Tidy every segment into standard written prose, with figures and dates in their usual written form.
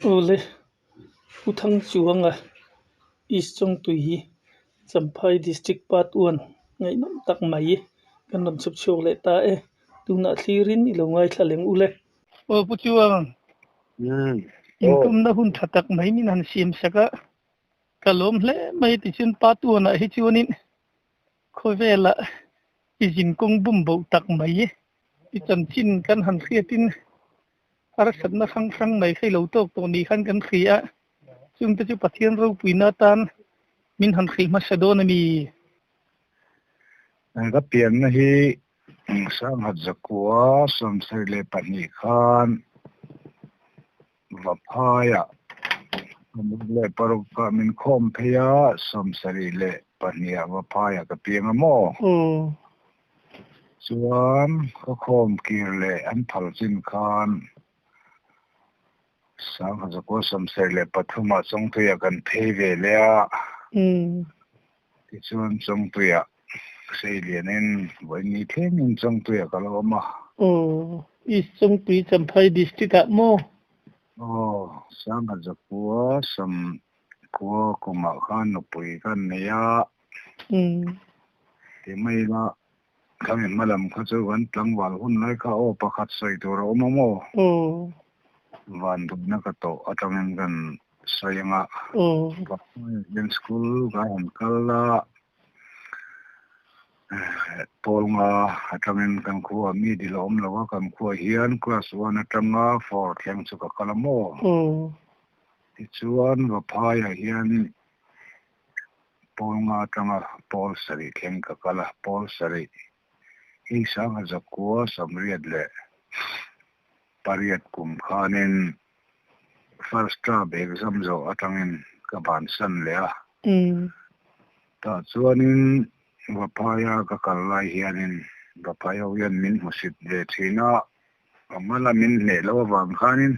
Ole uthang chuanga East Chong Tui hi Champhai District Part 1 ngai nom tak mai kan nom chuk chok le ta e tuna thlirin ilongai thaleng ule o puchuang inkum na hun thatak mai min han sim saka kalom hle mai ti chun Part 1 na hi chunin khovela izin kong bum bo tak mai ti chan chin kan han khiatin ar satna khang khang mai khai lo tok to ni khan kan khia chung te chu pathian ro puina tan min han khi ma sadon mi ga pian na hi sang hat zakua som sai le pani khan va phaya le paru ka min khom phaya som sari le pania va phaya ka piang mo chuan ko khom kir le an phal chin khan sang hat zakua som sai le pathuma chong tuya kan thei ve le a ti chuan chong tuya sei lianin voi ni thengin chong tuya kaloma East Chong Tui Champhai District mo sang hat zakua som ko kuma khan no pui kan ya ti mai la kami malam kha chu wan tlangwal hun lai kha o pakhat soi tur mo van du na ka to atangin kan soyanga in school ga han kala polnga atangin kan khu mi di lom lawa kan khu hian class 1 atanga 4 theng chu ka kalamo ti chuan va phaya hian polnga atanga pol sari theng ka kala pol sari hi sang zakua samriat le pariat kum khanin first term exam zo atangin ka ban san le a ta chuanin vapaya ka kalai hianin vapaya yan min musit de thina amala min le lo wang khanin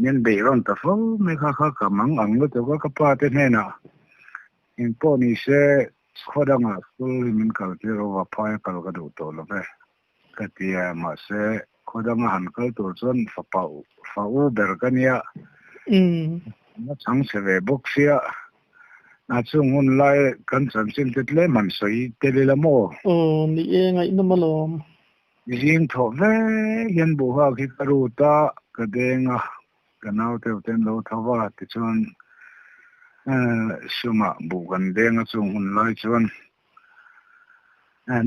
min be ron ta fo me kha kamang ang lo to ka pa te hena in poni se khodanga school min kal te ro vapaya kal ka do to lo ve ka tia ma se khodanga han kal to chon fa u berkania na chang se ve boxia na chung hun lai kan chan chin tet le man soi te le mo ni e ngai no malom jing tho ve yan bu ha ki paru ta ka denga kanau te ten lo thawa ti chon suma bu kan denga chung hun lai chon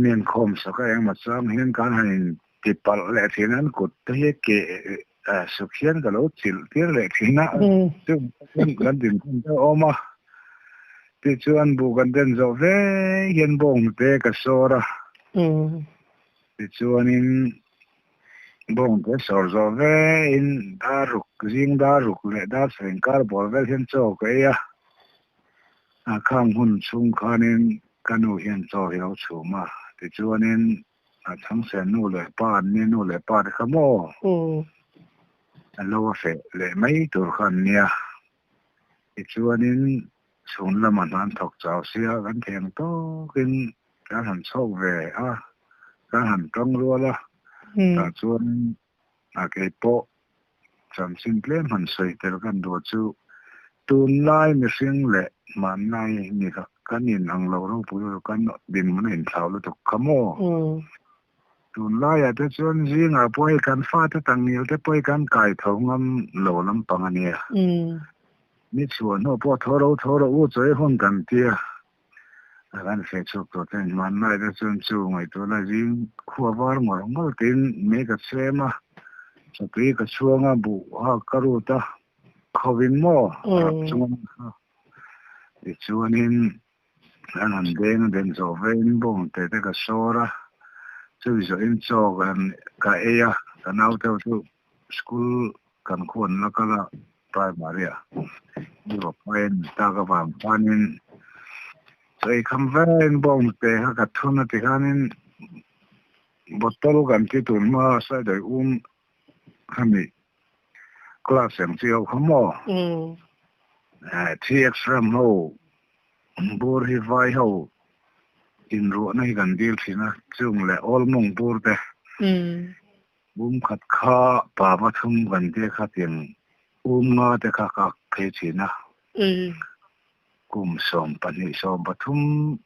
nen khom sa ka yang ma chang hin kan hanin ti pal le thinan kut te ke sukhian ka lo chil tir le thina chung kan din ta oma ti chuan bu kan den zo ve yen bong te ka sora ti chuanin bong te sor zo ve in daruk le da sengkar bol vel hen cho ke ya a khang hun chung khanin kanu hen cho hilo chuma ti chuanin a thang sen nu le pa khamo a lo fe le mai tur khan nia ti chuanin sun lama nan thok chao sia kan theng to kin kan han chok ve a kan han tong ruala ta chuan a ke po cham simple man sei ter kan do chu tun lai mi sing le man nai ni ka kan in ang lo ro pu kan din man in thau lo to kamo tun lai a te chuan jing a poi kan fa te tang ni te poi kan kai thongam lo lam pangania ni chuan no po thoro u choi hon kan tia agan fe chok to ten man nai da chun chu ngai to la jing khuwa war ngol tin me ka sema so pri ka chuanga bu ha karu ta khowin mo chung ti chuanin an den zo vein bong te ka sora chu zo in cho kan ka eya kan auto tu school kan khon la kala primary ni wa pen ta ka van panin sei kham ven bong te ha ka thuna ti kanin botol kan ti tun ma sa dai khami class em tio khamo thi extra mo bor hi vai ho in ro na hi kan dil thina chung le all mong bor te bum khat kha pa ma thum kan te kha tin nga te ka phe china kum som pani som pathum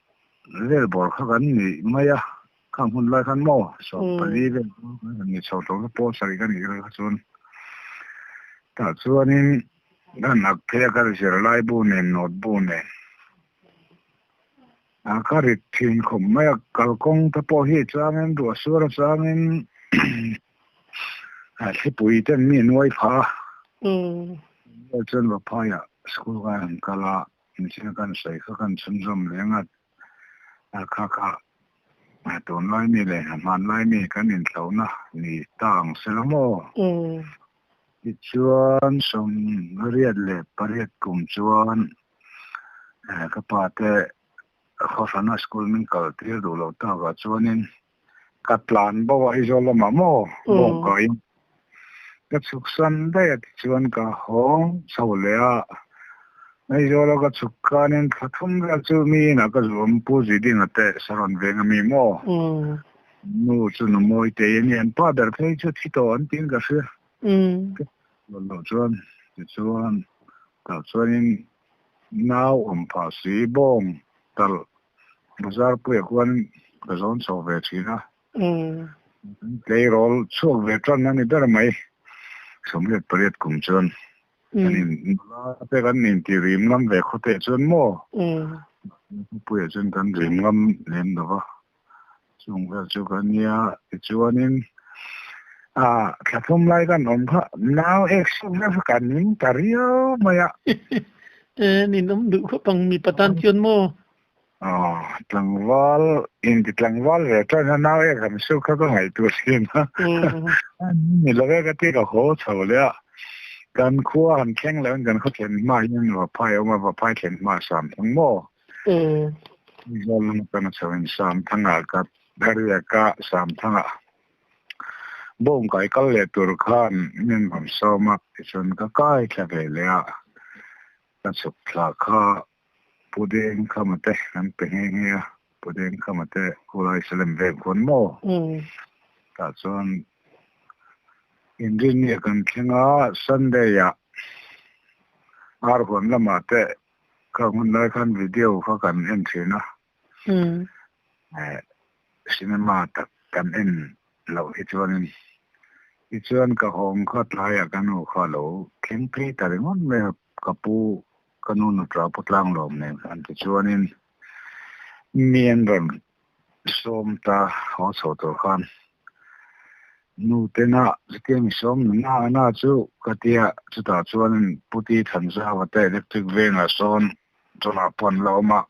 lel bor kha kan ni maya khang hun lai khan mo som pani le ni chau to po sari kan ni ka chun ta chuanin dan nak phe ka ser lai bu ne not bu ne a ka ri thin khom maya kal kong ta po hi changin ru sur changin a thipui ten mi noi pha chân vào phai à, school cái hàng kala, mình chỉ cần xây các căn sân rộng lên à, các tuần lai mi lên, man lai mi cái nhìn thấu na, ni tang sẽ lắm ô, đi chuan sông riết lệ, riết cùng chuan, các bạn thế, khó khăn là school mình cầu tiêu đủ lâu ta và chuan nên cắt plan bao vậy rồi mà mò, bông cái cái súc săn đây chuan cả hong sau lẽ này rồi là cái súc cá nên phát thum ra chú mi na cái ruộng bù gì đi ngắt để sao về ngắm mi mò nu chú nó mồi tê nhiên ba đợt thấy chú thi tổ anh tin cái sự lâu chuan cả chuan nào phá sĩ bông tal bazar puya quan cái zone sau về chỉ na lấy rồi sau về tròn này đỡ mấyสมเด็จพระเดชกุมชนอันนี้แต่กันนี่ที่ริมลำเวกเขาเตะชนโม่ผู้ใหญ่ชนกันริมลำเล่นดอกช่วงก็ช่วงกันเนี่ยช่วงนี้ถ้าทุ่มไล่กันอมเขาน้าวเอ็กซ์ช่วงนั้นกันนิ่งตาเรียวมาอ่ะนี่น้ำดูเขาปังมีประทานชนโม่ตังวอลอินที่ตังวอลเลยตอนนั้นน้าวเอ็กซ์มันสู้เขาก็หายตัวเสียนะนี่เราก็ที่เราโหเฉลี่ยการคั่วกันแข็งแล้วกันเขาเขียนมาอย่างว่าพายออกมาว่าพายเขียนมา3ทั้งหม้อเราลงกันเฉลี่ย3ทั้งกับเรียกก็3ทั้งบ่งไก่ก็เลยตัวขันนี่ผมชอบมากจนก็ใกล้แค่เลยก็สุดราคาปูเด้งเข้ามาเตะนั่นเป็นไงปูเด้งเข้ามาเตะกูเลยสลัมเวกคนหม้อก็ส่วนอินเดียนี่กันแค่งสันเดียคนละมาเตะก็มันได้ขั้นวิดีโอเขากันเอ็นทีนะซีนีมาตัดกันเอ็นเราอีกส่วนก็ห้องเขาทายกันหัวเขาเราเข่งเพลย์แต่เรื่องไม่กับปูกันนู่นตราพุทลังลมเนี่ยอันที่ส่วนนี้เมียนรันส้มตาหัวโสตัวขันนูเตน่าจะเกี่ยงส้มน่าจูกติยาจุดตาส่วนพุทธิทันซาวัตเตเล็กตึกเวงอาส่วนจนอาพันเรามา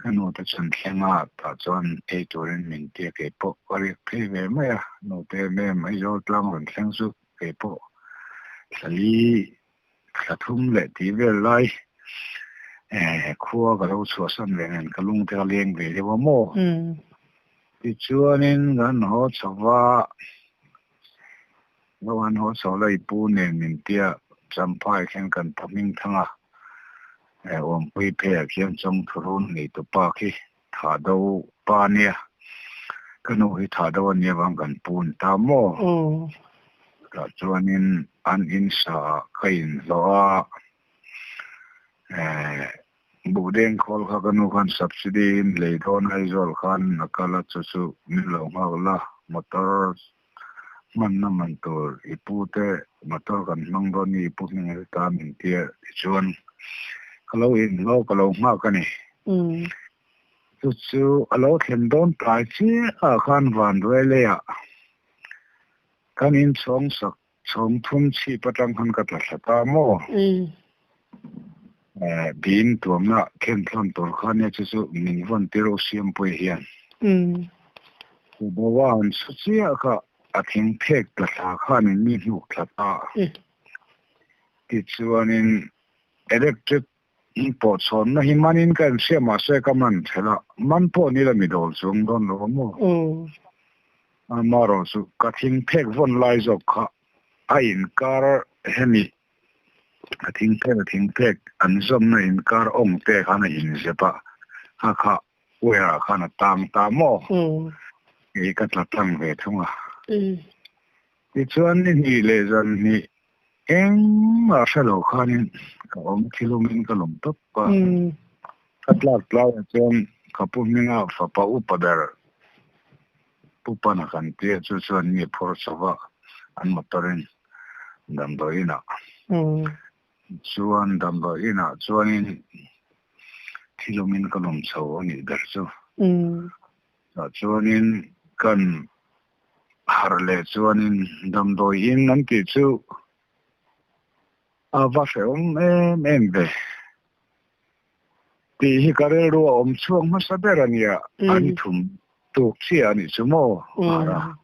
กันนูแต่ฉันแค่งตาส่วนตัวเรนมินเตียเก็บปกอะไรเพลย์เวไม่อะนูเตไม่ยอดลังหลังแข่งสุเก็บปกสลีกระทุ่มเละที่เวลไลครัวกับเราชัวสันเวงกับลุงเทเลียงเวเดวโมที่ชัวนินกันหัวชว่าวันหัวชเลยปูเนมินเตียจำพายแข่งกันทำมิ่งทั้งอมปุยเพียเขียนจงทุรุนนี่ตัวปากีถาดาวปาเนี่ยก็นู่นถาดาวเนี่ยบางกันปูนตามโมก็ชวนนินอันอินสาขินล้อบูเด้งคอลข้ากันนู่นกันสับสิดีนเลยทอนไอโซลขันนักการละสุนิลงมาละมอเตอร์มันน้ำมันตัวอีปูเตะมอเตอร์กันน้องโดนี่ปูนี่ตามอินเดียชวนkalau in lo kalau ma ka ni chu alo thlen don tai chi a khan van re le ya kan in chong sak chong thum chi patang khan ka tla ta mo bin tuam na khen thon tor khan ne chu min von tiro siam poi hian bo wa an su chi a ka a thing phek tla khan ni hu tla ta ti chuanin electric import son na himanin kan sema se kaman thela man po ni la mi dol chung don lo mo amaro su kathing phek von lai jok kha a in kar hemi kathing phek an zom na in kar ong te khana in sepa ha kha wera khana tang ta mo ka tla tang ve thunga ti chuan ni le zan ni em mà sẽ lâu khan cái kilomin cái lồng tóc cắt lát lao cho cái bún mình à phải bảo upadar upana kan tia cho ni phor sawa an motorin dam do ina chuan dam do ina chuanin kilomin cái lồng sầu ni dar chu chuanin kan harle chuanin dam do in nan ti chu va phải em về thì hi kare ro chuang ma saberania ani thum tu chi ani chumo ara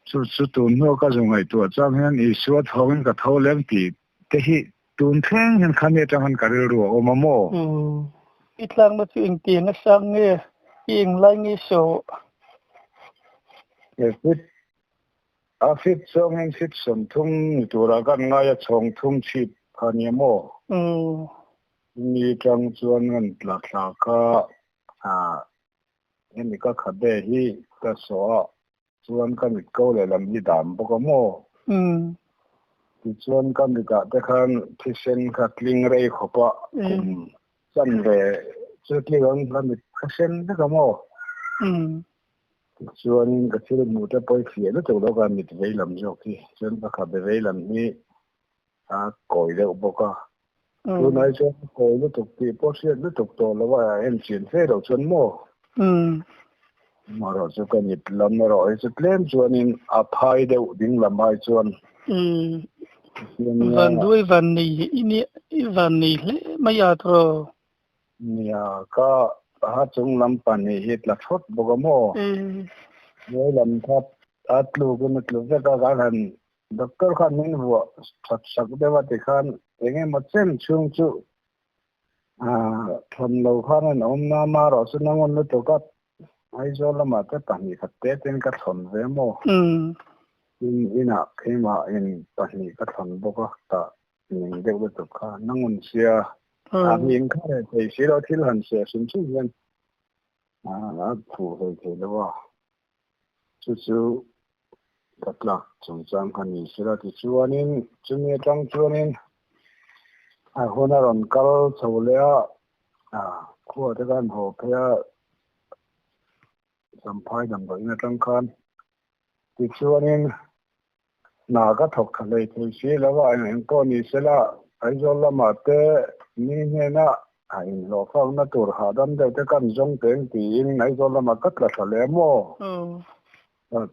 chu tu no ka zongai tu chang hian I suat hawin ka tholem ti te hi tun theng hian khane changan kare ro omamo itlang ma chu ing ti na sang nge ing lai nge so fit fit song hian fit som thum tu ra kan nga ya chong thum chi khania mo ni trang chuan ngan la thla ka em có khát để hi cái số chuan cái mít câu lại làm gì đảm bốc mo thì chuan cái mít cái khan thì sen cái linh rây khop cùng chân về chuan cái mít cái sen cái mo chuan cái chuyện mua cái bôi phía nó chỗ đó cái mít vây làm gì thì chuan cái khát để vây làm gì còi đấy bốc tôi nói cho còi nó tục thì bốc xuyên nó tục to là vậy em chuyển thế đâu chuan mo mà rồi cho cái nhịp làm rồi cho lên chuanin phai đều đinh làm hai chuan van đuôi van nì van nì mấy giờ rồi nia ka chung lam pan ni hit la thot bogamo với làm tháp atlu cái mất lúc cái han doctor khan min huwa thắt sắc dewa te khan enge ma chen chung chu thon lo khan om na ma ro su nangon no to ka ai zo la ma ta pani khatte ten ka thon ve mo ina khema in pani ka thon boka ta ning de to kha nangon sia min kha te si ro thil han sia sun chu yen thu he lo wa chu tatla chung chang khani sira ti chuanin chumi tang chuanin honaron kal chholea khuwa te kan ho phaya samphai dam ina tang khan ti chuanin na ka thok khalei thei si lawa en ko ni sela ai zol lama te ni ne na in lo khang na tur ha dam de te kan jong teng ti in ai zol lama kat la thale mo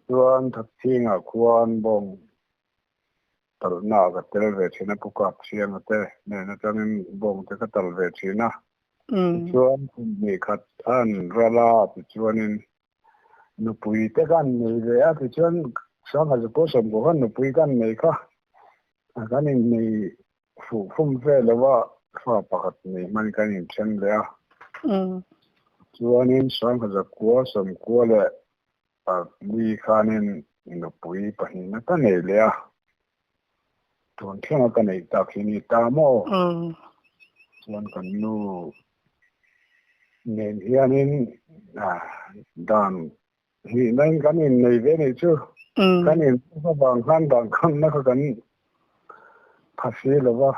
chuan thak thinga khuan bong tal na ka tel ve thina puka thiam te ne na chanin bong te ka tal ve thina chuan ni khat an rala ti chuanin nupui te kan nei ve a ti chuan sang ha ko som ko han nupui kan nei kha kanin nei fum ve lawa fa pakhat nei man kanin chen le a chuanin sang ha ko som ko le mi khanin nupui pahina ka nei le a tuan thlenga ka nei ta khini ta mo chuan kan nu nen hianin dan hi nang kanin nei ve nei chu kanin ka bang khan na ka kan phasi lawa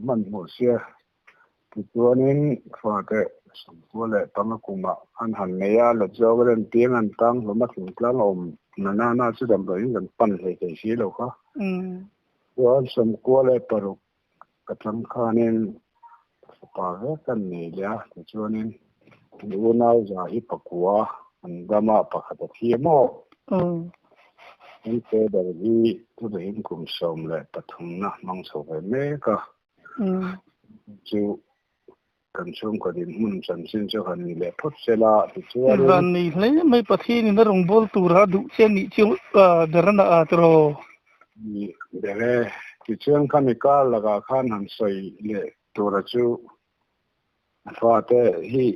man mo sia ti chuanin fa te sampo le pangakuma an han neya la jogren tiang an tang lo ma thing tlang om na chu dam ro in pan he ke si lo kha chuan sampo le paruk ka tlang khanin pa ve kan nei ya ti chuanin lu nau za hi pakua an gama pakhat thi mo in te da hi tu de in kum som le pathum na mang so ve me ka chu kan chung ko din mun chan sin cho han le phot sela ti chuan van ni le mai pathi ni na rong bol tur ha du chen ni chu darana atro ni dere ti chuan chemical laga khan han soi le tura chu fa te hi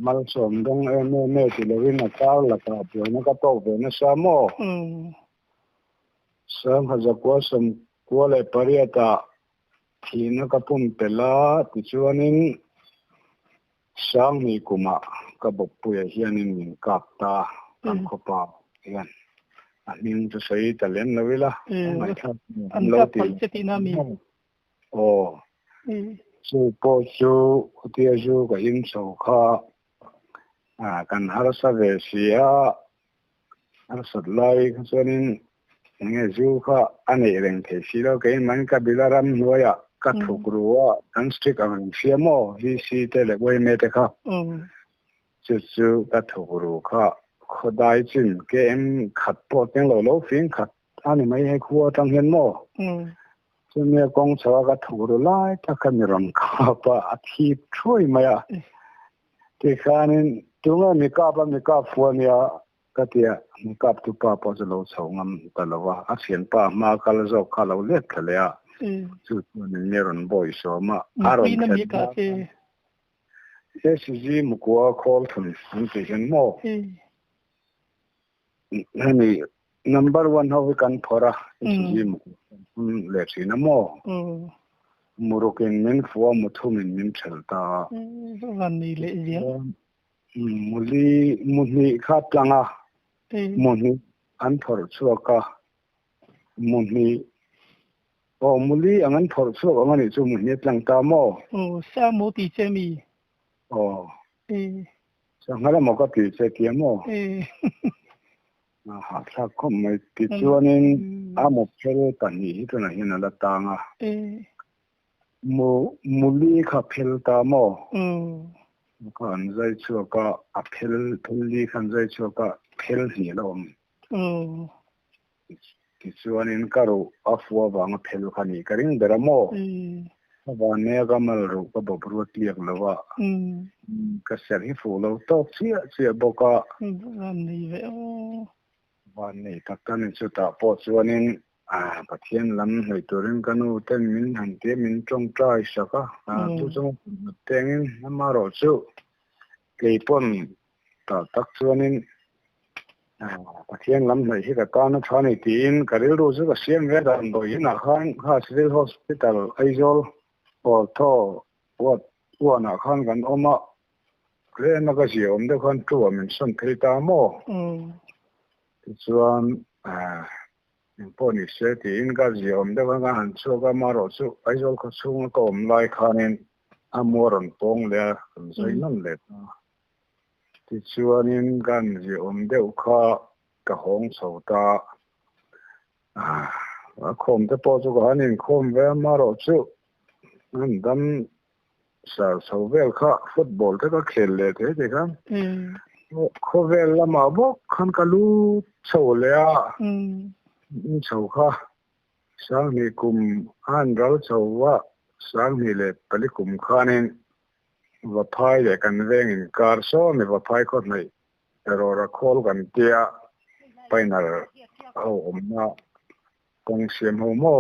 mal som dong me ti le win a kal la ka pu na ka to ve na sa mo sam ha za ko som ko le pariata thina ka pum pela ti chuanin sang ni kuma ka bok pu ya hianin min kap ta kan khopa hian mình cho xây talent lâu la anh gặp phải cái tin nào mi chú bố chú tia chú cái in sầu kha cần arsa về xia arsa lại cho nên nghe chú kha anh ấy đang thấy xí đó cái mình cái bila ram nuôi cắt thuộc rùa anh stick anh xia mò hi xí tele quay mẹ tê kha chú cắt thuộc rùa kha khó đại chính cái em cắt bỏ tiếng lâu phiền cắt anh ấy mấy hay khua trong hiện mò cho nên con cháu cái thuộc rùa lại ta cần làm cả ba thi trôi mà thì khá nên chúng ta mình cáp phun ya cái tiệt mình cáp tu pa po cho lâu sau ngắm ta lâu à xiên pa mà cái lâu cái lâu lết cái lẽ chú mình nhớ rồi boy số mà cái gì mà qua call thun anh chỉ hiện mò này number one how we can phora cái gì mà lệ gì nè mò Murukin min fuwa mutumin min chelta vanni le ya muni kha planga muni an thor chuaka muni muli angan thor chuak angani chu muni tlang ta mo sa mo ti chemi sangala mo ka ti che ti mo ha tha khom mai ti chuanin amo phero tani to na hina la tanga muli kha phel ta mo kan zai chuaka a phel thuli kan zai chuaka phel hi lom ti chuanin karo afwa bang phel khani karing dera mo ba ne gamal ro ka bobru tiak lawa ka ser hi fu lo to chia boka ni ve ba nei takkan chu ta po chuanin pathian lam hoi turin kanu ten min han te min trong trai saka tu chung tengin namaro chu keipon ta tak chuanin pathian lam hoi hi ka kana thani tin karil ru chu ka siam ve dan doi na khan civil hospital aizol or tho what na khan kan oma le na ka si om de khan tu min son thita mo chuan poni se ti in ka ziom de ka han chu ka maro chu aizol ko chung ko om lai khanin amoron pong le kan sai nam le ti chuanin kan ziom de kha ka hong chota khom te po chu ka hanin khom ve maro chu nan dam sa sovel kha football te ka khel le te kan khovel lama bok khan ka lu chho le chau kha sang ni kum an rau chau wa sang ni le pali kum khanin va phai le kan veng in kar so me va phai ko nei erora khol kan tia painar au omna kong siam ho mo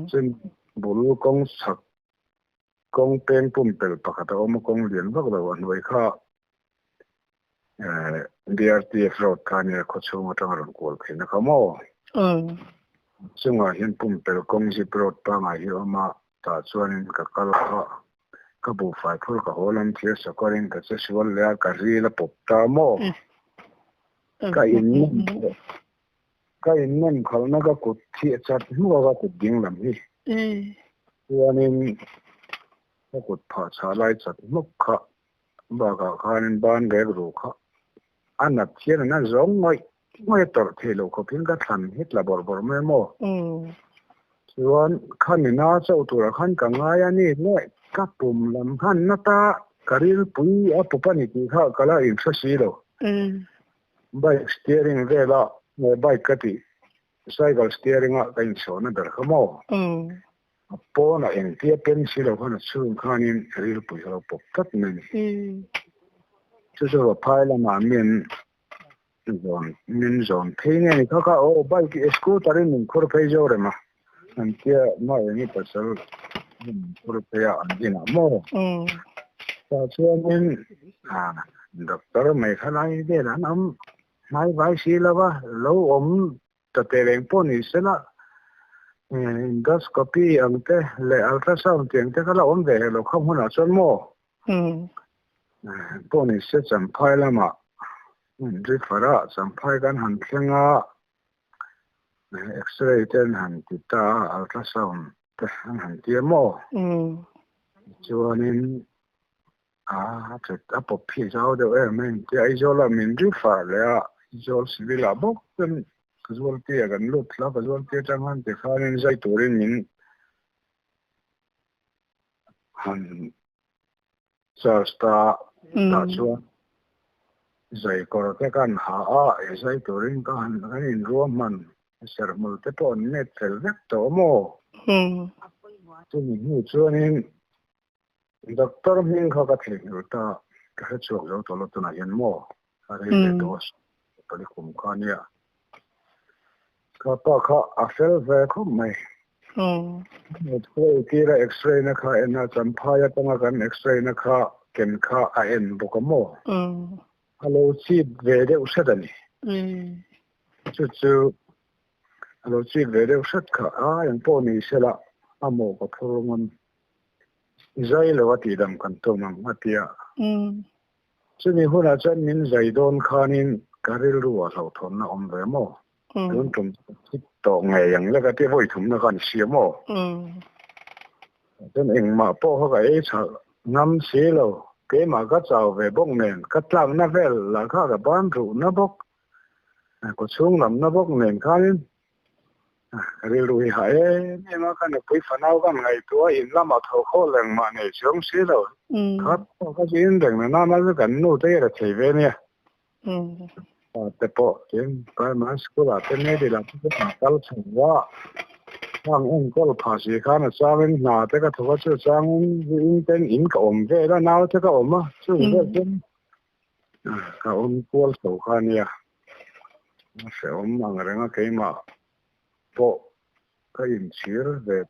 chen bulu kong sak kong pen pum pel pakata om kong lian bak da wan wai kha DRTF road kania ko chunga tangaron kol khina kamo chunga hin pum pel kong ji prot pa ma hi oma ta chuanin ka kal ka bu fai phur ka holam thia sakorin ka che sual le ka ri la pop ta mo ka in nem khalna ka ku thi chat mu ga ku ding lam hi chuanin ka ku pha cha lai chat muk kha ba ka khanin ban ge ru kha anap thian na zong ngoi tor thelo ko pin ka than hit la bor me mo chuan khanina chau tur khan ka ngaya ni le ka pum lam khan na ta karil pui a pupani ti kha kala in thasi lo bike steering vela bike kati cycle steering a kain chona dar khamo po na en tia pencil khan chung khanin karil pui ho pop tat me chu phai la ma min zon thenge ni kha o bike scooter in khur phei jo re ma an tia ma ni pasal khur phei an dina mo ta chuanin doctor mai khalai de la nam mai vai si la ba lo om ta tereng po ni sela endoscopy ante le ultrasound tiang te khala om ve lo kham huna chon mo po ni se cham phai la ma ri phara cham phai kan han thlenga X-ray tên hẳn thì ta ultrasound hẳn tiêm mô cho nên thật bộ phí giáo đều mình thì ai cho là mình đi phải là cho sĩ là bốc tên cái số tiền gần lúc là cái số tiền chẳng hạn thì phải nên dạy tuổi mình hẳn giờ ta cho dạy có cái căn hạ dạy tuổi có hẳn cái nên ruộng mình sẽ một cái bọn net phải rất tổ mô cho mình cho nên doctor mìnhเขาก็ถึงอยู่ต่อก็ช่วยเราตัวเราตัวไหนยันหม้ออะไรเลยตัวตัวนี้คุ้มค่าเนี่ยก็ต่อเขาอัฟเฟลเวก็ไม่เนี่ยตัวที่เราเอ็กซเรย์นะคะเอ็นจำพายตั้งกันเอ็กซเรย์นะคะเก็บค่าเอ็นบุกหม้อฮัลโหลชีดเวเดอุเสดนี่จู่ๆฮัลโหลชีดเวเดอุเสดค่ะอย่างพวกนี้เสร็จละหม้อก็พอมันzai lewa ti dam kan to mang matia chuni huna chan min zai don khanin karil ruwa lo thon na om ve mo dun tum to nge yang la ka ti voi thum na kan sia mo chen eng ma po ha ga e cha ngam se lo ke ma ka chao ve bong nen ka tlang na vel la kha ga ban ru na bok ko chung lam na bok nen khanin rêu rùi hại nhưng mà cái này quý phần nào cái ngày tuổi in lắm mà thầu khó lần mà này xuống xí rồi khác cái chuyện đừng là nó cái cảnh nô thế là chỉ về nè tập bộ chuyện cái mà school là cái này thì là cái cái thành quá sang ông có phá sĩ khá là sang bên nào thế cái thầu chưa sang in tên in cái ổn về đó nào thế cái ổn mà chứ không có chuyện cái ổn qua sầu khá nè nó sẽ ổn mà người ta cái mà bộ cái hình chiếu về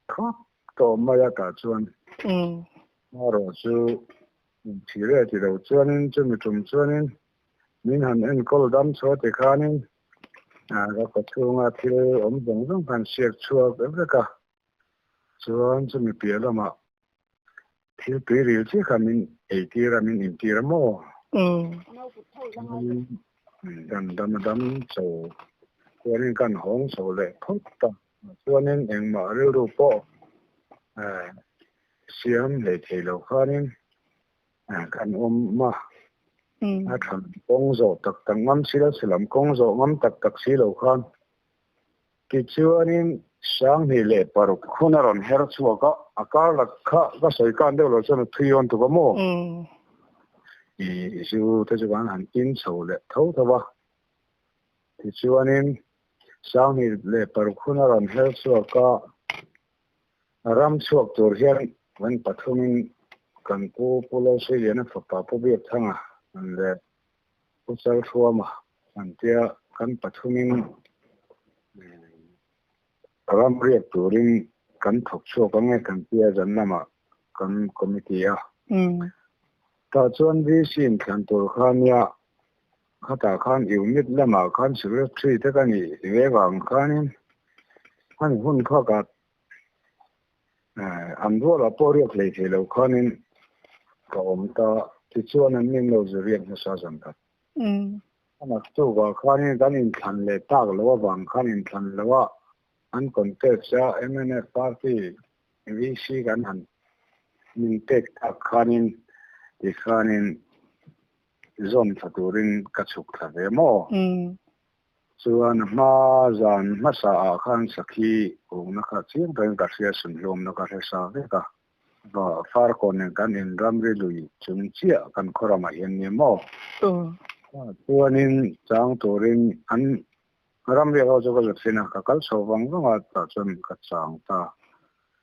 khắp tổ mà cả chuan mà rồi chú chiếu này thì đầu chuan chú mình trồng chuan mình hẳn anh có đam số thì khá nên có chung thì ông giống giống hẳn siết chua cái cả chuan chú mình biết là mà thì tùy điều chứ cả mình ấy thì là mình in thì là mò đam sầu cho nên căn hóng sầu lệ phốt ta cho nên em mở rêu đồ bộ xiêm để thầy lâu khá nên căn mà thằng công dỗ tật tăng ngắm xí đó sẽ làm công dỗ ngắm tật tật xí lâu khăn cái cho nên sáng thì lệ bảo khuôn ra rồi hết chùa có là có sợi can đều là cho nó thuy on tụi có mồ thì chú thấy chú bạn hẳn tin sầu lệ thấu thôi ba thì cho nên sáng thì lệ bảo khuôn ra rồi hết chùa có ram chuộcตัวเฮียนวันปัทมินกันกูพูดเสียนะฝักปะพูดเบียดทั้งนั่นแหละพูดเจ้าชัวมาอันเดียกันปัทมินรำเรียกตัวริงกันถกชัวกันไงกันเดียจันน่ะมากันคอมมิตี้แต่ส่วนที่สิ่งขันตัวข้าเนี่ยข้าตาขันอยู่นิดละมาขันสุดที่ที่กันนี่เรื่องของขันนี่ขันหุ่นข้ากัดอันว่าเราพอเรียกเลยที่เราข้อนี้ก็อมตาที่ชวนนั้นนี่เราจะเรียนภาษาสังกัดอันนั้นตัวก็ข้อนี้กันอินทันเลยตากหรือว่าบางข้ออินทันหรือว่าอันคอนเทนต์จะ MNF พาร์ตี้วิชีกันหันมินเทคตากข้อนี้ที่ข้อนี้จอมทัตุรินกัจจุกทะเลโมส่วนมาจานมาสาขันสักทีองค์นักจีนเป็นกัศยสุนทรนักเทศาเวก็ฟาร์กอนกันอินรัมริลุยจุนเชียกันครามาเห็นเนี่ยมั้งตัวนี้จางตัวรินอันรัมริเขาจะก็จะสินะกัลสวังก็มาตัดจนกัจจางตา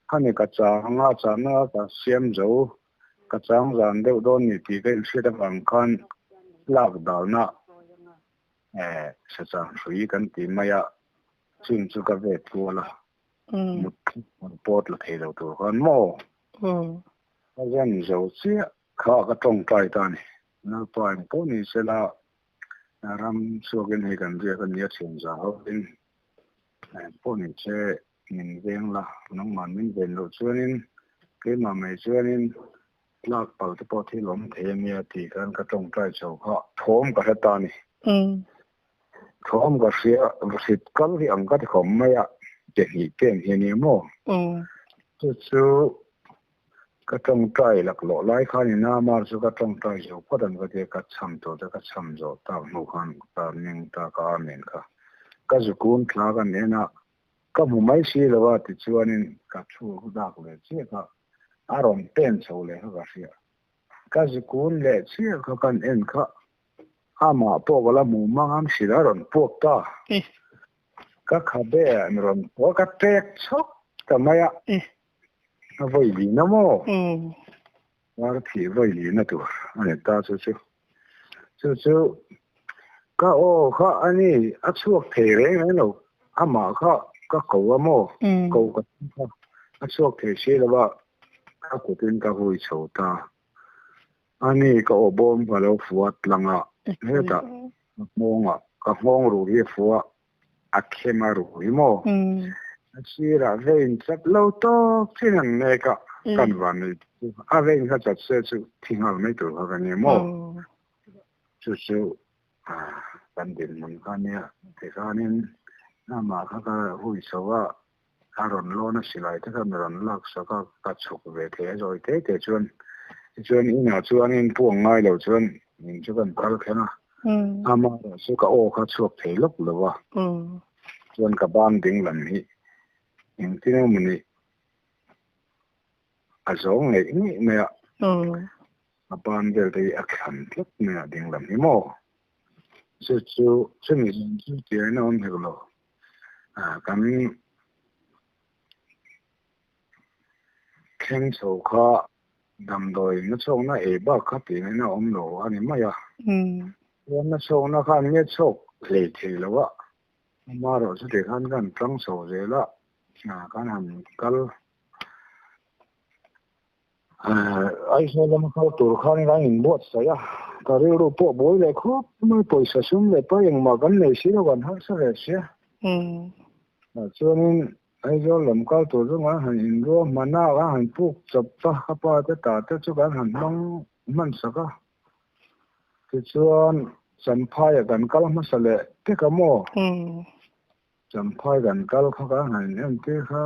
ขันนี้กัจจางอาจารย์นะกัเสียมเจ้ากัจจางจานเดียวโดนนี่ที่เป็นเสียดบังคันลากดาวนะสัจสุยกันที่มายาจึงจะกับเวทตัวละมุดปวดละเทเราตัวกันโม่เพราะฉะนั้นเราเสียข้าก็ต้องใจตานี่นักปอยพวกนี้เสละรำสู้กันให้กันเรียกันเยอะเสียงสาวเป็นพวกนี้เช่มินเวงละน้องมันมินเวงเราช่วยนี่เกี่ยมาไม่ช่วยนี่ลากเป่าที่ปอที่ล้มเทียมเมียตีกันก็ต้องใจเจ้าข้าโถมกับตานี่ thom ka sia sit kal hi ang ka khom mai a te hi ken hi ni mo chu ka tong tai lak lo lai khan na mar chu ka tong tai jo padan ka te ka cham to ka cham jo ta mu khan ta ning ta ka men ka zu kun thla kan ena ka mu mai si lawa ti chuanin ka thu dak le chi ka aron pen so le ka sia ka zu kun le chi ka kan en kha ama po wala mu mangam silaron pok ta ka khabe ron po ka tek chok ta maya voi li na mo war thi voi li na tu ane ta chu ka o kha ani a chuak the re no ama kha ka ko mo ko ka a chuak the se lawa ka ko tin ka hui chho ta ani ka o bom ka lo fuat langa heta monga ka hong ru hi fuwa a khema ru hi mo sira vein chat lo to chinan ne ka kan van ni a vein ka chat se chu thingal mai tu ka ni mo chu kan din mun ka ne te ka nin na ma ka hui sawa karon lo na silai te kan ron lak sa ka chuk ve the rồi te chuan ina chuan in puang ngai lo chuan min chu kan kal khena ama su ka o kha chuak thei lok lawa chuan ka ban ding lam hi in tino muni a zong ngai ni me a ban del dei a khan tlak me a ding lam hi mo chu mi chu ti na on he lo kan khen so kha dam doi na chong na e ba kha ti na om lo ani ma ya na chong na khan me chok le thi lo wa ma ro chu de khan kan tang so je la kan han kal ai so lam kha tur khan ra in bot sa ya ka ri ru po boi le kho mai poi sa sum le pa yang ma kan le si ro kan ha sa le sia chuanin ai zo lam kal tur zo ma han in ro mana ga han puk chap ta kha pa ta chu kan han mang man sa ka ti chuan samphai kan kal ma sa le te ka mo samphai kan kal kha ka han em te kha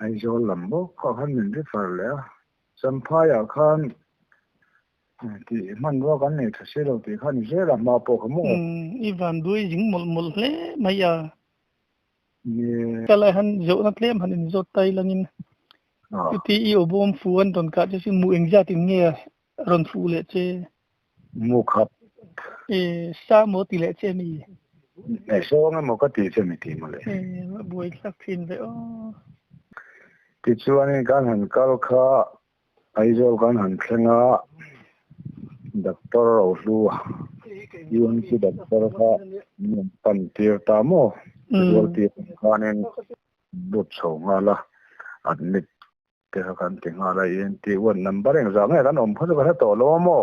ai zo lam bo kha han min ri far le samphai a khan ti man wa kan ne tha se lo ti khan je la ma po ka mo ivan dui jing mol hle maya kala han zo na tlem han in zo tai langin ti i obom fuan ton ka che mu engja tin nge ron fu le che mu khap sa mo ti le che mi so nga mo ka ti che mi ti mo le boi sak thin ve o ti chuan kan han kal kha ai zo kan han thlenga doctor ro lu yun ki doctor kha pan tir ta mo rồi thì con nên đột sổ nga là admit thì kan ting nga la in ti won number en za nga kan om pho ka to lo mo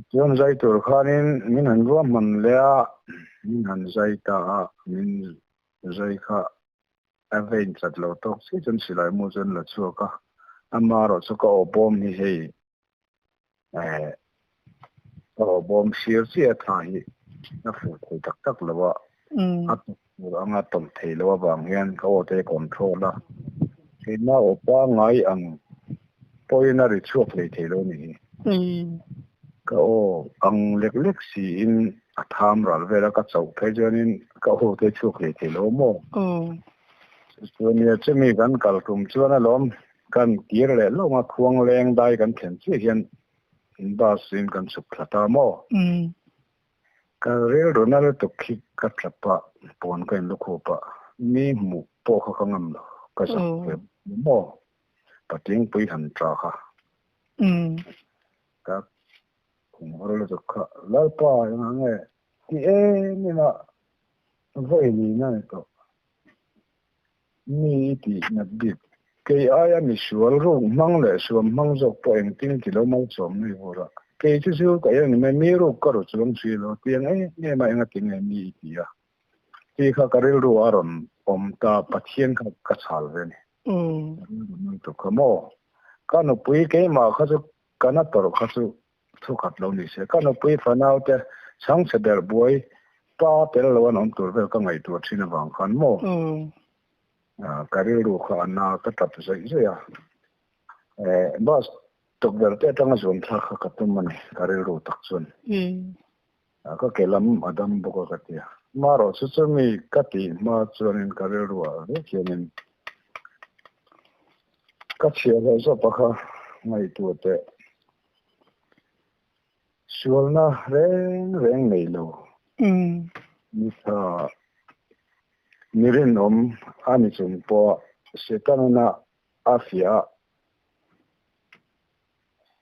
chuan zai tur khanin min han ro man le a min han zai ta min zai kha avein chat lo to si chun silai mo chun la chu ka ama ro chu ka obom ni hei obom shir chi a thai na fu khu tak tak lawa anga tom thei lo wang hian ka o te control la na o pa ngai ang poina ri chuak le thei lo ni ka o ang lek lek si in a tham ral vela ka chau thei jonin ka o te chuak le thei lo mo chuan ya chemi kan kal tum chuan a lom kan kir le lo ma khuang leng dai kan thlen chi hian in ba sin kan chuk thata mo ka rel ronal to khik ka thapa pon ka in lokho pa mi mu po kha khangam lo ka sa mo pating pui han tra kha ka khung ro lo kha la pa nga nge ti ni na voi ni na to mi ti na bi ke aya mi sual ro mang le suam mang jok po eng tin ti lo mang chom ni hora ke chu ka yang me mi ro ka ro chung chi lo tiang ai ne ma nga ting mi ti ya ti kha ka rel ro aron om ta pathian ka chal ve ni to ka mo ka no pui ke ma kha chu kana tor kha chu thu khat lo ni se ka no pui fa nau te sáng sẽ đẹp buổi ba bên là ông tuổi về các ngày tuổi xin vàng khăn mò cái điều đồ khăn na cái tập dậy rồi bớt tục về tới trong cái thắc cái tụm mình cái điều đồ tắc xuân cái cái làm adam bốc cái tiệt mà rồi số mi cái gì mà cho nên cái điều đồ đấy cho nên cái chuyện là sao bác ngày tuổi tệ xuân na rèn này lâu Nita nirin ani sumpo setanana afia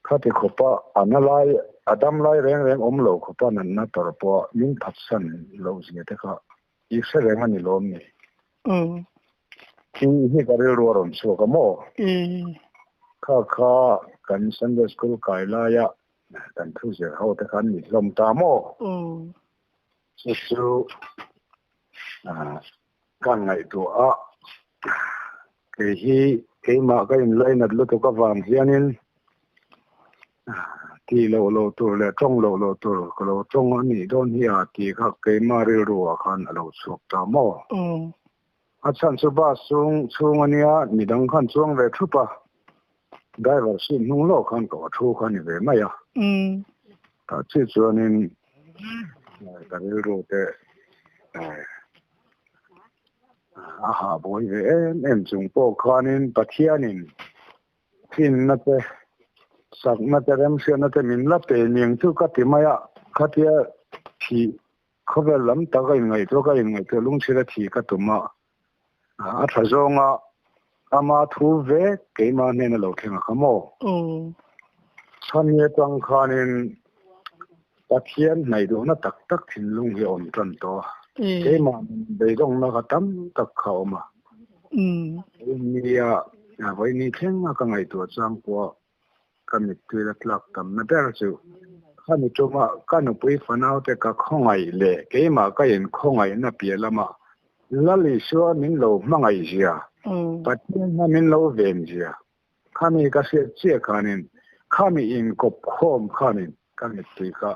khati khopa analai adam lai reng lo khopa nan na torpo min thatsan lo zia te kha ikse reng ani lom ni ki hi kare ron so ka mo kha kan Sunday school kaila ya kan thu je ho te kan ni lom ta mo su kan ngày tuổi cái hi mà cái lấy nát lúc có vàng hianin thì lâu tuổi là trong lâu tuổi cái lâu trong anh đi đón hi thì các cái mà rêu rùa khăn lâu suốt ta mò chân số ba xuống anh ya mi đang khăn xuống về chút ba đại vào xin nung lâu khăn có chút khăn về mày à chỉ cho nên cái rêu rùa bôi về em dùng bộ khanin pathianin tin na te sak na te rem sia na te min la te ning tu ka ti maya khatia thi khovel lam ta ga ngai to lung chira thi ka tuma a tha zonga ama thu ve ke ma ne na lo thenga khamo san ye tang khanin pathian nai do na tak thin lung hi om tran to cái mà để trong nó có tấm tập khẩu mà India với ni thiên mà cái ngày tuổi trang của cái mình tuy là lạc tầm nó bé rồi cái mình cho mà cái nó bị phần nào thì cái không ngày lệ cái mà cái hiện không ngày nó bị là mà là lý do mình lâu mà ngày gì à bắt nên mình lâu về gì à cái mình cái sự chia cái nên cái mình in cop không cái mình tuy cái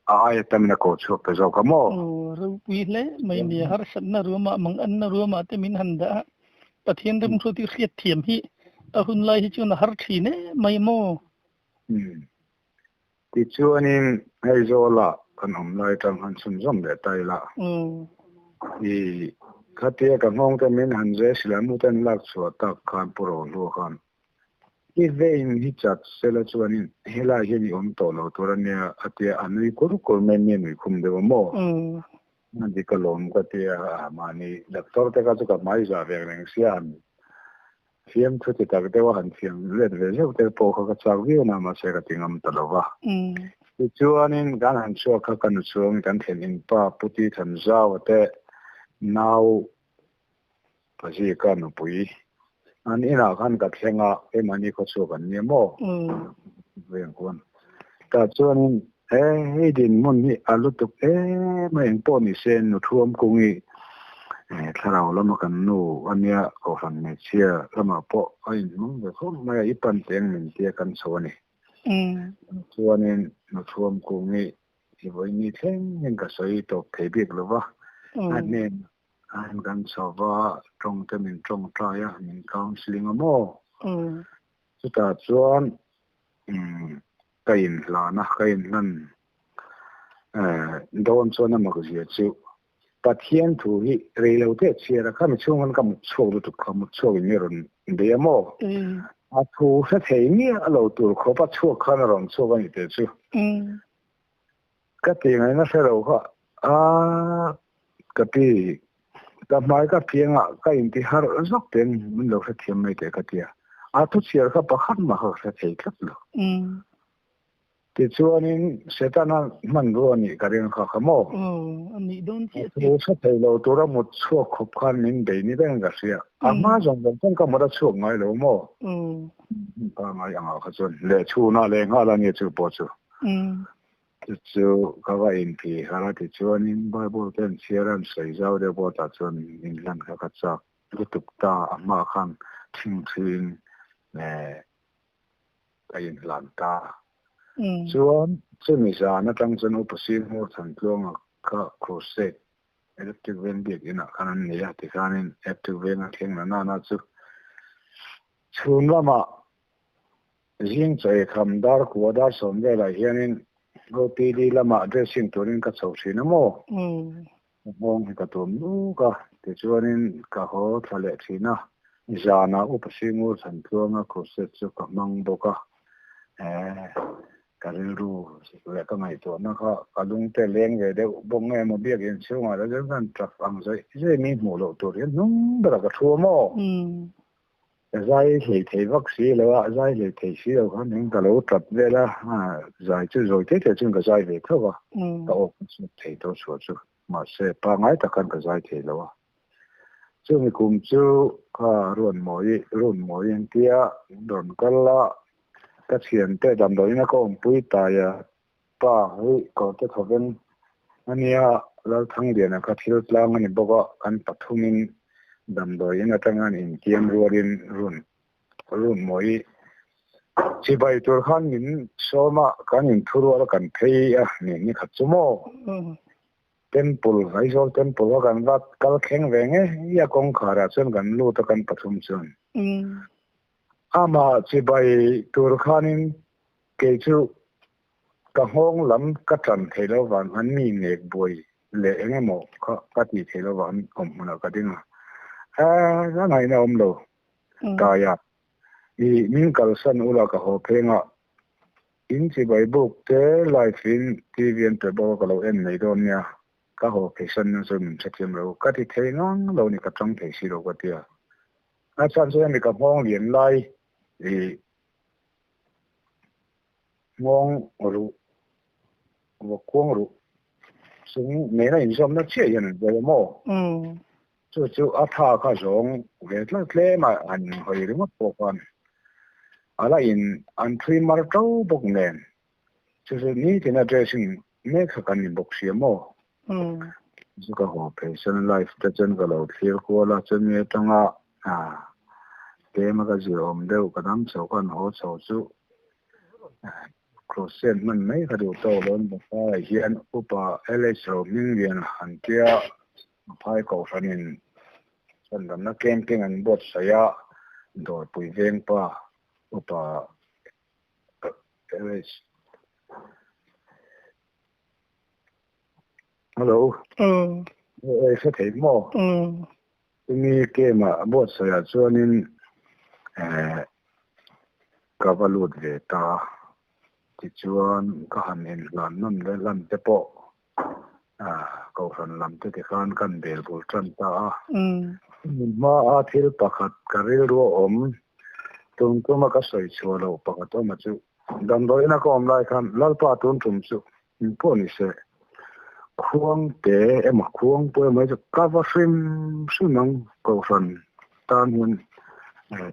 ai tâm nó có chụp cái cái mò rồi quý lẽ mấy người har sẵn na rùa mà mang ăn na rùa mà thì mình hành đã bắt hiện đêm số thì siết thiểm hi hun lai hi chu na har thi ne mai mo thì chu anh hay rồi là con lai trong hành xuân rộng để tay là thì cái tiệc cái mong cái mình hành dễ là một tên lạc suốt tắc can pro luôn can cái về hình chặt sẽ là chu anh hay là cái gì tổ lo tổ ra nè cái anh ấy có men mình không được mà anh đi cái lồng cái tiệc mà này đặc tор cái cái máy ra về này xem phim chút thì cái đó hành phim lên về rồi cái bộ cái trang viên nào mà sẽ cái tiếng âm tao va thì chu anh cái hành số cái cái số cái thiên in pa puti tham giao cái nào cái gì cái nó bùi anh ấy nào khăn cái xe ngã em anh ấy có số cái niệm mò về quan ta cho nên ấy đến môn này lúc tục mà anh bỏ đi xem nó thuâm cũng nghĩถ้าเราแล้วมากันนู่อันเนี้ยก็ฟังไม่เชื่อแล้วมาพอไอ้มึงเดี๋ยวเขาไม่อีปันเตียงหนึ่งเตียกันส่วนนี่ส่วนนี้มาท่วมกูงี้ที่วันนี้เท่งยังก็ใส่ตกเทบิกหรือวะอันนี้อันกันสอบว่าตรงจะมีตรงใจอ่ะมีคาวซิลิงอ่ะมั้งสุดท้ายส่วนกินหลานะกินนั่นโดนส่วนนั้นมันก็เสียชีวิตปัจเจียนถูกเรื่องเทศเชียร์ข้ามช่วงมันก็มุดช่วงดูถูกข้ามช่วงนี้รุนเดียมอ่ะถูกเสียงเนี่ยเราตัวเขาปัจช่วงข้ามรุนช่วงนี้เดี๋ยวจู่ก็ตีไงนะเสร็จแล้วก็ก็ตีแต่ไม่ก็เพียงก็อินที่หารู้สักเป็นมันเราเสียไม่ได้ก็ตีทุกเชียร์ก็ประคับมาเขาเสียครับเลยที่ช่วงนี้เสร็จแล้วมันรู้นี่ก็เรื่องข้าวหม้ออันนี้โดนเสียรู้สักเท่าเราตัวเราหมดช่วงขบขันนินเดียนี่เป็นก็เสียมาจงเป็นก็หมดช่วงไงเราหม้อก็ไงอย่างเขาจนเลี้ยชูน่าเลี้ยงอะไรเนี่ยจู่ปวดจู่จู่เขาว่าอินพีอะไรที่ช่วงนี้บ่อยบ่เป็นเชียร์รันใส่เจ้าเดี๋ยวบ่ตัดจนอินลันเขาก็จับลุตุกตามาขันทิ้งเนี่ยก็อินลันตา chuan chumi zana tang chen upasin mo than tlonga ka crusade electric van big ina kanan ni ya ti kanin electric van thengna na chu chhun lama jing chai khamdar kuadar somde la hianin OPD lama dressing turin ka chawthina mo mong ka tum nu ka ti chuanin ka ho thale thina zana upasin mo than tlonga crusade chu ka mang boka kariru le ka ngai to na ka kalung te leng ve de bong nge mo biak in chunga da kan trap ang zai je mi mo lo to ri nung da ka thu mo zai he the vak si lo a zai le the si lo kan ning ka lo trap ve la zai chu zoi te te chung ka zai ve tho ba ka o chu the to chu ma se pa ngai ta kan ka zai the lo a chu mi kum chu ka ron moi en tia don kala các chuyện tệ đầm đối nó có một bụi tài ba ấy có cái thằng bên anh ya là thằng điện các thiếu lang anh bảo anh bắt thu mình đầm đối nó tăng anh kiếm ruộng mỗi chỉ bài tôi khăn mình số mà cái mình thu rồi cần thấy mình khát số mò temple hay số temple cần vắt cái khen về nghe ya con khá là chân cần lưu ta cần bắt thu chân ama chỉ bài tôi khăn cái chú cái hông lắm cái trần thế lo vẫn anh mi nè bồi lệ nghe mò cái gì thế lo vẫn ông nào cái tiếng cái này nó ông đâu cái à thì mình cần sân ula cái hồ phê ngọ in chỉ bài book thế lại phim TV tới bao cái lâu em này đâu nha cái hồ phê sân nó rồi mình sẽ kiếm lâu cái thì thế ngon lâu này cái trong thế xí đâu cái tia à chẳng sẽ mình cái hông liền lại thì ngon rồi và quang rồi súng mấy này giống nó chết nhân vậy mà chú tha cái giống về lẽ mà anh hỏi được mất bộ phận à là anh thuê mà trâu bốc nền chú ní thì nó dressing mấy cái cần bốc xí mà chú cái họ passion life cho chân cái lâu thiếu qua là chân nghe trong cái mà cái gì ôm đâu cái đám cháu con họ cháu chú crochet mình mấy cái điều to lớn một cái hiện upa electro minh viện hẳn kia phải cầu phần in phần làm nó camping anh bớt say rồi bùi veng pa upa hello sẽ thấy mò ini ke mà bớt say cho nên cái vật luật về ta thì chuan cái hành hình làm nôm để làm thế bộ cầu phần làm thế thì kan bel bul trăn ta mà thiếu pakhat karil ro om tung mà cái soi chua lo pakhat mà chu đam đôi na ko om lai khan lal pa tun tum chu po ni se khuang te em khuang po mai chu ka va sim nang cầu phần tan hun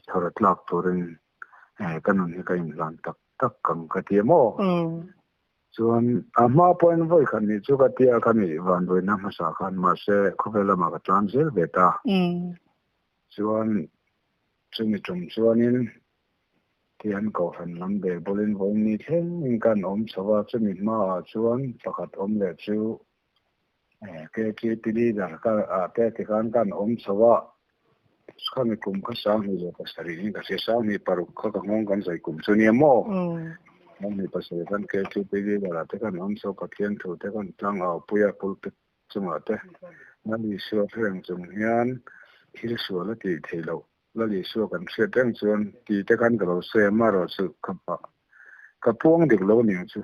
thorat lak turin kanon hi kain lan tak kam ka ti mo chuan ama point voi khan ni chu ka tia khan ni van doi na ma sa khan ma se khopela ma ka transfer beta chuan chumi tum chuanin tian ko han lam be bolin voi ni theng in kan om chawa chumi ma chuan pakhat om le chu ke pili da ka te kan om chawa kami kum ka sang ni lo pasari ni ka se sang ni paru ka ngong kan sai kum chu ni mo mong ni pasari kan ke chu pe de la te kan om so ka thian thu te kan tlang au puya pul pe chunga te na li so threng chung hian thil so la ti theilo la li so kan se teng chuan ti te kan ka lo se ma ro chu khapa ka puang dik lo ni chu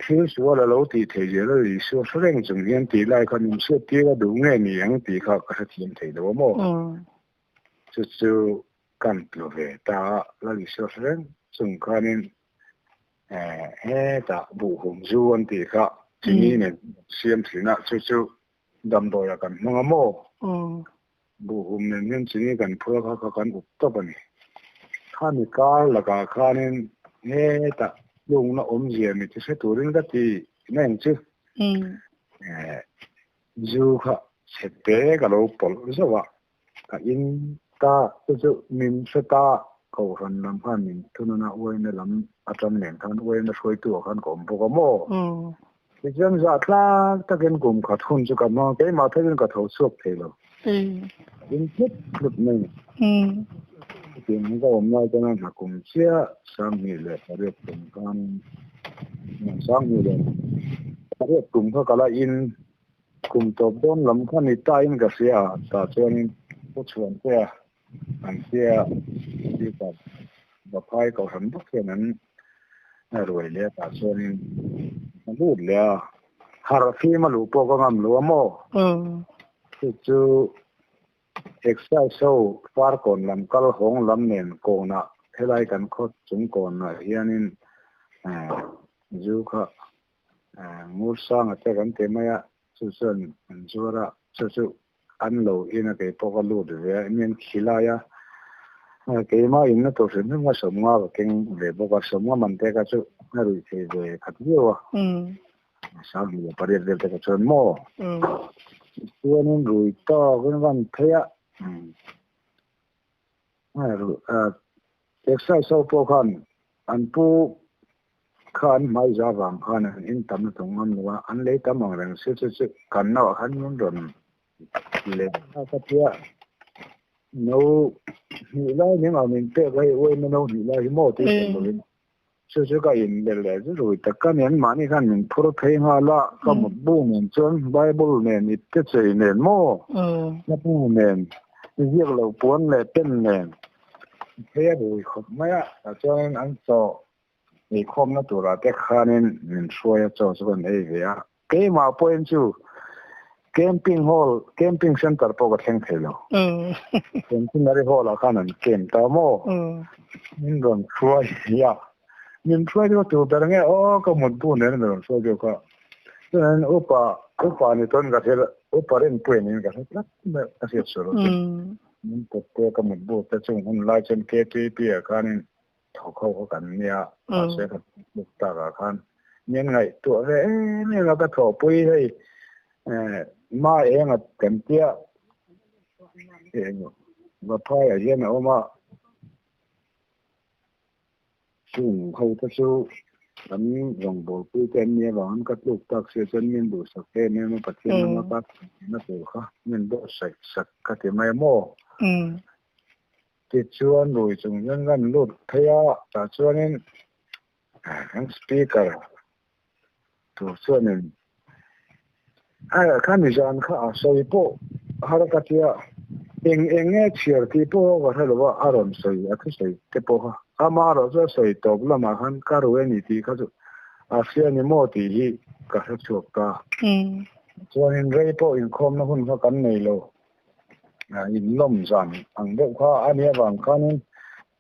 thil so la lo ti thei je la li so threng chung hian ti lai kan um se ti ga du nge ni ang ti kha ka thiam thei lo mo chu kan lo ve ta la li so threng chung khanin ta bu hum zu an ti kha chi ni ne siam thina chu dam do ya kan manga mo bu hum ne nen chi ni kan phua kha kan up to bani khani kar laga khanin ta lung na om je mi ti se turin da ti nen chu zu kha chete ka lo pol zawa ka in ta chu min se ta ko ran lam ha min tunana oi na lam atam nen khan wen na soi tu khan kom po ko mo ti jam za tla ta gen kum kha thun chu ka ma ke ma thain ka tho suak thelo in kit lut nei tin ga om na ta na kum chia sam ni le pare kum kan sang ni le pare kum kha kala in kum top don lam khan ni ta in ga sia ta chuan ko chuan te an sia ti ka ba phai ko han bak nan na roi le ta chuan lu le har fi ma lu po ko ngam lu mo chu exercise so far kon lam kal hong lam nen ko na thelai kan khot chung kon na hianin ju kha ngur sang ate kan te maya chu chen an jura chu an lo ina ke po ka lu de men khilaya ke ma in na to sen ma som nga ken le bo ka som man te ka chu na ru che de khat yo sa lu pare de te ka chon mo chuanin rui to kan van thea ru exercise so po khan an pu khan mai za wang khan in tam na tong am wa an le tam ang rang se se kan na khan nun ron le ka tia no ni la ni ma min te ga we no ni la mo te ko le se ka in le rui ta kan yan ma ni khan min phur thei ha la ka mo bu men chon bible ne ni te chei ne mo na bu men ni lo pon le ten ne thế rồi không mấy á cho nên anh cho thì không nó tụi là cái khả nên mình xuôi cho vấn đề về á cái mà point chú camping hall camping center po cái thằng thế lo camping hall là khả năng camp tao mò mình còn xuôi ya mình xuôi cho tụi bé nghe ô có một buổi này nó xuôi cho cả cho nên opa này tuần cái thế opa đến point này cái thế là cái gì rồi mình tập cái cái một bộ tập trung hơn lại trên KTP cái này thầu khâu có cảnh nia sẽ thật được ta cả khăn nhưng ngày tuổi đấy này là cái thầu bùi hay mai em là cảnh tia và phải ở trên nào mà chung khâu tập trung anh dùng bộ bùi cái nia và anh cắt lúc tác sẽ chân mình đủ sắc cái này mà bắt trên nó bắt nó đủ khá mình đủ sạch cái thì mai mò thì chuan rồi chúng nhân ngân lụt thấy ta chuan nên anh speaker to chuan nên khán giả khá soi po harakat ya eng nghe chiar ti po wa thalo aron soi akhu soi te po ha amaro zo soi to lama han karu ni ti kha chu asia ni mo ti hi ka hak chok ta chuan in rei po in khom na hun kha kan nei lo in lom zan ang deuh kha ania wang khanin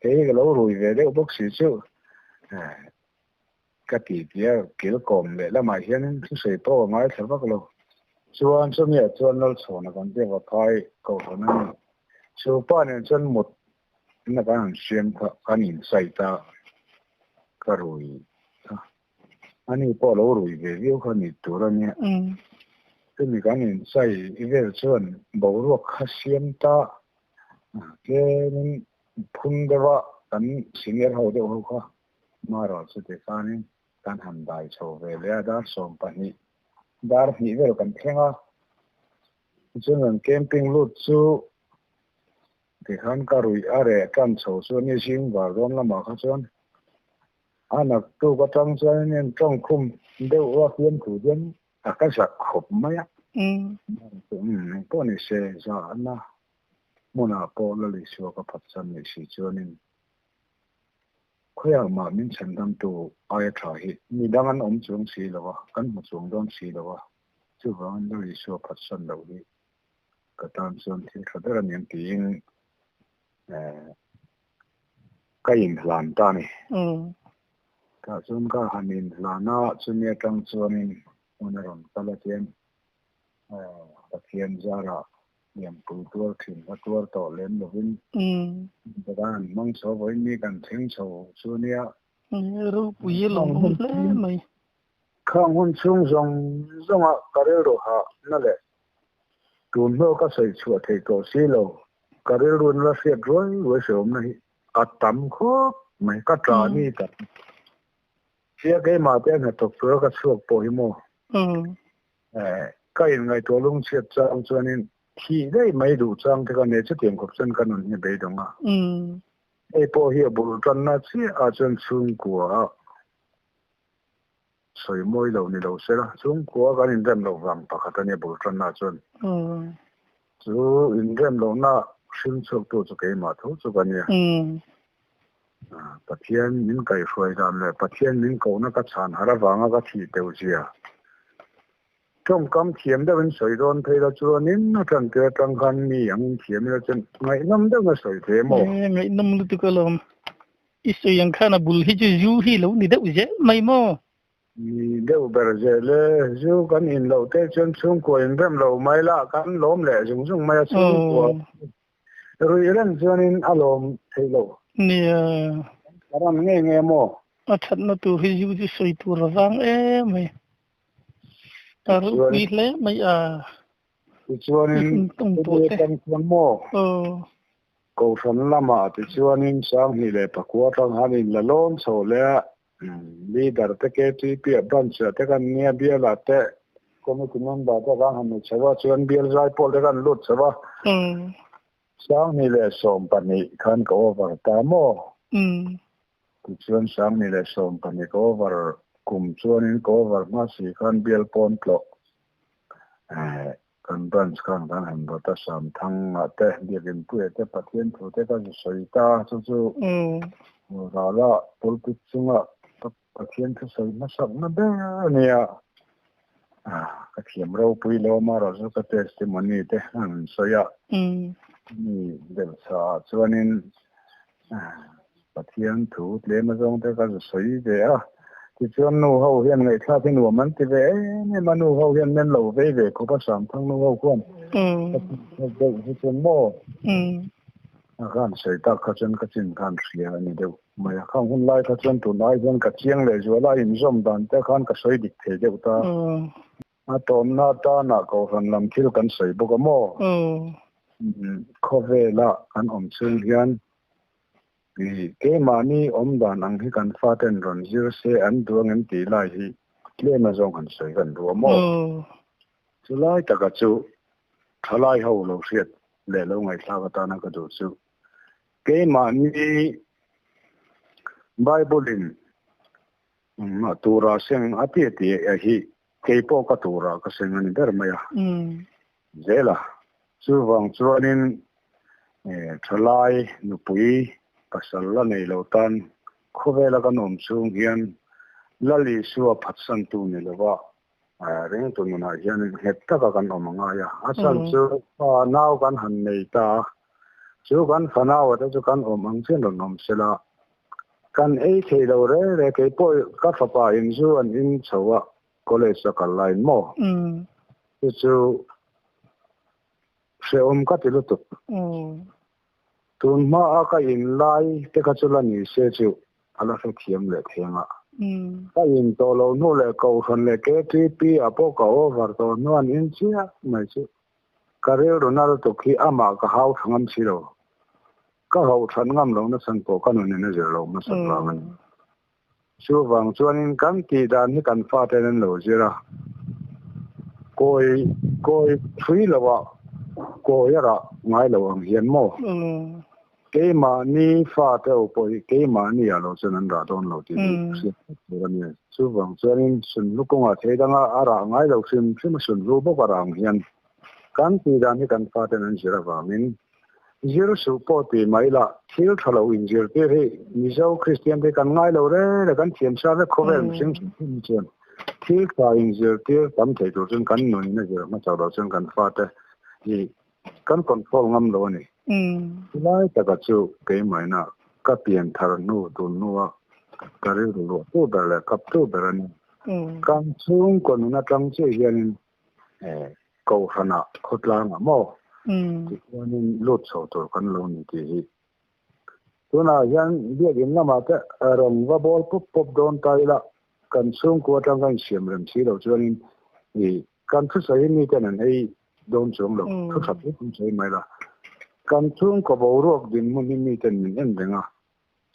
ke ga lo rui ve deuh bok si chu ka ti tia kil kom le lama hian chu sei to ngai thlawak lo chuan chumia chuan lol chhona kan te wa khai ko hona chu pa ne chuan mut na kan siam kha kan in sai ta ka rui ani po lo rui ve viu kha ni tura nia cái mình cái nhìn say cái chuyện bảo ruột khá xiêm ta cái phun cái vợ cái sinh nhật hậu đậu hậu khá mà rồi sẽ để cái này cái hành đại sầu về lấy đá sôm pani đá nhị về cái theng á cho nên camping lút chú thì hắn cả rồi ở đây cái sầu xuân như xin vào rồi là mà khá xuân anh là tôi có trong xuân nên trong khung đều ở phiên thủ dân cái giặc khop mấy á có này sẽ ra na muốn à bỏ là lịch sử cái phát triển lịch sử cho nên khơi mà mình chân tâm tu ai thay mình đang ăn ống chung xí rồi ăn một chung đông xí rồi chứ không là lịch sử phát triển đâu đi cái tam xuân thì thật là niềm tin cái in làm ta này cái xuân cái hành in là nó xuân nhật trong xuân onar on talachen pathian zara yam kultur thin atur to len lovin dan mang so voi mi kan thing so sunia ru pui long le mai khang hun chung zong zonga karel ro ha na le tun no ka sai chua thei to si lo karel run la se roi we som na hi atam kho mai ka tra ni ta chia cái mà tên là tục chúa cái suộc bồi mồ cái ngày tuổi lung siết trang cho nên khi đấy mấy đủ trang thì con này chất điểm của dân căn như vậy đúng không? Ai bỏ hiểu bù trần na chỉ ở trên xuống của soi môi đầu này đầu sẽ là xuống của cái in đem đầu vàng bạc cái này bù trần na chân. Chú in đem đầu na sinh xuất tổ cho cái mà thôi cho cái này. Bắt thiên những cái phơi ra là bắt thiên những câu nó cái sản hara vàng cái thị tiêu gì à. Trong cam thiểm đó bên soi đòn thấy là chúa nín nó trần kia trăng khăn mi ang thiểm là chân ngày năm đó nó soi thế mò. Ngày năm lúc tôi làm isu yang khana bul hi ju yu hi lo ni da uje mai mo. Ni đâu bây giờ là dù cái in lâu thế chân xuống của in đem lâu mai là cái lốm lẹ dùng mai xuống của rồi lần cho nên alom thấy lâu. Nè. Karam nghe mò. Thật nó tu hi ju soi tu ra vang mày. Taruh le mai cho nên tôi đang quan mò. Câu phần lắm à, thì cho nên sáng thì lệ bạc quá trong hai nghìn là lon sầu lệ leader thế cái thì bia ban sửa thế cái nghe bia là thế có một cái món bảo thế cái hàng này sao cho anh bia dai pol thế cái lót sao sáng thì lệ sôm pan này khăn có vào ta mò thì cho sáng thì lệ sôm pan này có vào cùng cho nên có vào mà sĩ khăn bia pon plọ kan ban kan han bo ta sam thang te dia gen pu te patien thu te ka soi ta chu ra la politic chunga patien thu soi na sak na be nia ka thiam ro pui lo ma ro ka testimony te han soya ni del sa chuanin patien thu le ma jong te ka soi de thì chuyện nô hậu hiện ngày khác thì nô mình thì về nhưng mà nô hậu hiện nên lâu về có bắt sắm thằng nô hậu quan thì chuyện mò gan sợi ta cái chuyện gan sợi này đâu mà không hôm nay cái chuyện tụi nói chuyện cái chiang này rồi lại in zoom đàn thế gan cái sợi địch thế đâu ta tôm na ta na có phần làm thiếu cái sợi bốc cái mò khó về là anh ông sinh hiện vì cái mà ni đàn anh thì cần phát triển rồi giờ sẽ anh đuông anh tỷ lại thì lên mà dùng hành sợi gần đuông mò chú lại tất cả chú thà lại hậu lâu xét để lâu ngày sau cái ta nó có đủ chú cái mà ni Bible mà tu ra sinh áp thì hi cái bộ cái tu ra cái sinh anh đỡ mày dễ là chú vàng chú anh thà lại nụ bụi pasal la nei lo tan khovela ka nom chung hian lali suwa phatsan tu ni lowa reng tu na hian hetta ka kan omanga ya asal chu naw kan han nei ta chu kan fanaw ta chu kan omang chen ron nom sela kan ei thei lo re ke po ka fapa in chu an in chawa college ka line mo chu se ka ti lo tu tun ma ka in lai te ka chula ni se chu ala fe thiam le thenga ka in to lo no le ko khan le ke ti pi apo ka over to no an in chia mai chu ka re ro na to khi ama ka hau thangam chi ro ka hau than ngam lo na san ko ka no ne je lo ma san la man chu wang chuan in kan ti dan ni kan fa te nen lo jira koi thui lo wa ko ya ra ngai lo ang hian mo cái mà ni pha theo bồi cái mà ni à lo cho nên ra don lo thì rồi nè chú vàng cho nên xuân lúc công thấy đang ra ngay đầu xuân khi mà xuân lúc bốc ra hiền can thì đang cái can pha theo nên chỉ là vàng nên zero support thì mấy là thiếu thà lâu in zero thì như sau Christian thì can ngay đầu đấy là can thiền sa với cover sinh sinh chuyện thiếu thà in zero thì tạm thời rồi chân can nói như vậy mà sau đó chân can pha theo thì can control ngâm đâu này lại tất cả chú cái máy na các tiền thằng nu tu nu cái rồi tu đó là cấp tu đó là càng xuống còn nó trăng chơi hiện cầu hana khốt lang mà mò cho nên lót sầu tôi cần lâu như thế tôi nói hiện bây giờ nó mà cái rồng và ball pop đón tay là càng xuống qua trăng càng xiêm làm gì đâu cho nên thì càng thức dậy như thế này hay đón xuống đâu thức dậy cũng chơi máy là kan chung ko borok din mun mi ten min en denga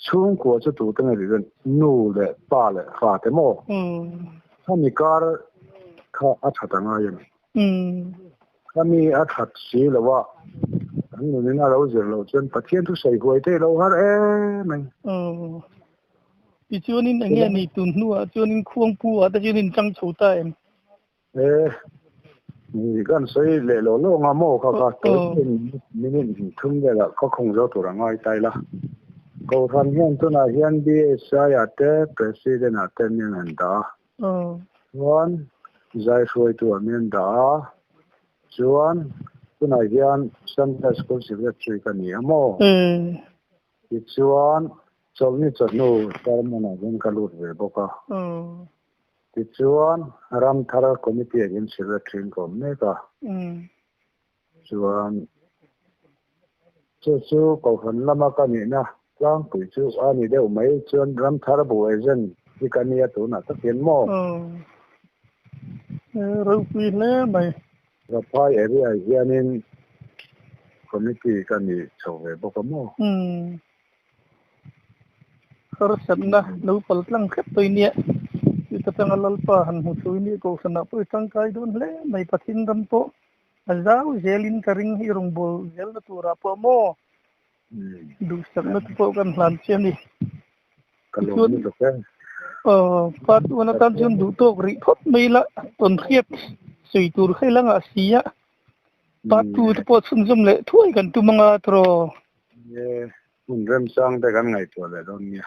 chung của cho tụ tăng này rồi nu lệ ba lệ phá thế mòถ้ามีการข้าอัดหัดง่ายถ้ามีอัดหัดสีหรือว่าอันนี้น่าเราเจอเราจนประเทศทุกสายหวยเตเราหามันอีจวนนี้อันนี้นี่ตุนนัวจวนนี้ควงปัวแต่จวนนี้จังโฉตายนี่กันใส่เล่โลงาโมเขาก็เกิดเป็นมินิทุ่งเลยละก็คงจะตัวง่ายใจละก็ทำเห็นตัวน่ะเห็นดีสายอาเต้ประธานอาเต้เนี่ยนั่นดาวันใจช่วยตัวเนี่ยดาชวนตัวน่ะเห็นสันติสกุลสิบเอ็ดช่วยกันเนี่ยโมอีกชวนจอมนี่จะนู่ตามมันน่ะยังกลุดเวบก็อีกชวนรำธาราคอมมิตี้ยังสิบเอ็ดถึงก็ไม่ก็ชวนจู่ๆก็หันละมากันนี่นะร่างปุ๋ยจู่อันนี้เดี๋ยวไม่ชวนรำธาราบัวเอ็นที่กันเนี่ยตัวน่ะต้องเห็นโมเราคุยแล้วไหมเราพายเอริไอเฮียนินคอมมิตี้กันนี่โชว์เวบก็โมKarena lalu pelan ket tu ini kita tengah lalpahan musuh ini kau sana pun tangkai don le mai patin rampo azau jelin kering hirung bol jel tu rapo mo dusak na tu kan lancem ni kalau ni tu kan pat wana tan jun du to ri thot mai la ton khiep sui tur khai lang asia pat tu tu pot sum sum le thui kan tu manga tro ye un rem sang te kan ngai to le don ya